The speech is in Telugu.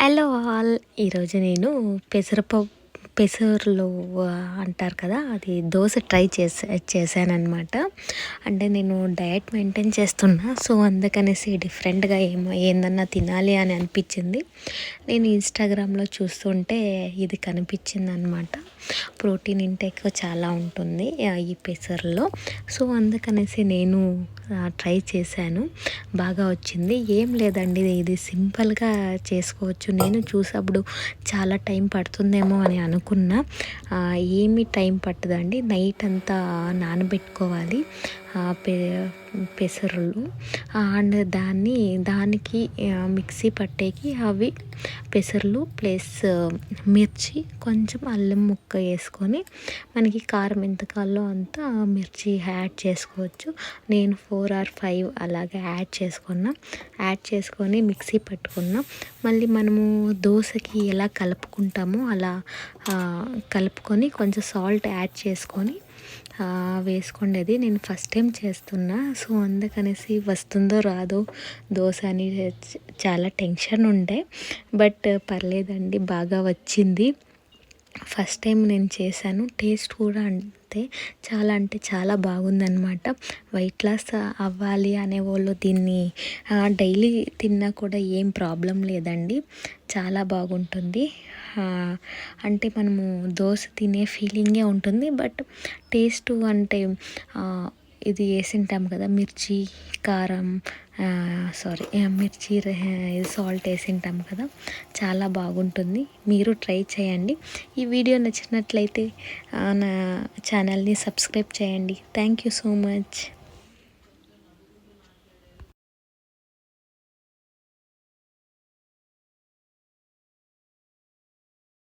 Hello all. ఈరోజు నేను పెసర్లు అంటారు కదా, అది దోశ ట్రై చేశానన్నమాట. అంటే నేను డయట్ మెయింటైన్ చేస్తున్నా, సో అందుకనేసి డిఫరెంట్గా ఏందన్నా తినాలి అని అనిపించింది. నేను ఇన్స్టాగ్రామ్లో చూస్తుంటే ఇది కనిపించింది అనమాట. ప్రోటీన్ ఇంటేక్ చాలా ఉంటుంది ఈ పెసర్లో, సో అందుకనేసి నేను ట్రై చేశాను. బాగా వచ్చింది. ఏం లేదండి, ఇది సింపుల్గా చేసుకోవచ్చు. నేను చూసినప్పుడు చాలా టైం పడుతుందేమో అని అనుకున్నా. ఏమీ టైం పట్టదండి. నైట్ అంతా నానబెట్టుకోవాలి పెసర్లు. అండ్ దానికి మిక్సీ పట్టేకి అవి పెసర్లు ప్లస్ మిర్చి, కొంచెం అల్లం ముక్క వేసుకొని మనకి కారం ఎంత కావాలో అంత మిర్చి యాడ్ చేసుకోవచ్చు. నేను 4 or 5 అలాగే యాడ్ చేసుకొని మిక్సీ పట్టుకున్నాం. మళ్ళీ మనము దోశకి ఎలా కలుపుకుంటామో అలా కలుపుకొని కొంచెం సాల్ట్ యాడ్ చేసుకొని వేసుకునేది. నేను ఫస్ట్ టైం చేస్తున్నా, సో అందుకనేసి వస్తుందో రాదో దోశ అని చాలా టెన్షన్ ఉండే. బట్ పర్లేదండి, బాగా వచ్చింది. ఫస్ట్ టైం నేను చేశాను. టేస్ట్ కూడా అంటే చాలా బాగుందన్నమాట. వెయిట్ లాస్ అవ్వాలి అనేవాళ్ళు దీన్ని డైలీ తిన్నా కూడా ఏం ప్రాబ్లం లేదండి, చాలా బాగుంటుంది. అంటే మనము దోశ తినే ఫీలింగే ఉంటుంది. బట్ టేస్ట్ అంటే ఇది వేసింటాం కదా, మిర్చి కారం మిర్చి సాల్ట్ వేసింటాం కదా, చాలా బాగుంటుంది. మీరు ట్రై చేయండి. ఈ వీడియో నచ్చినట్లయితే నా ఛానల్ని సబ్స్క్రైబ్ చేయండి. Thank you so much.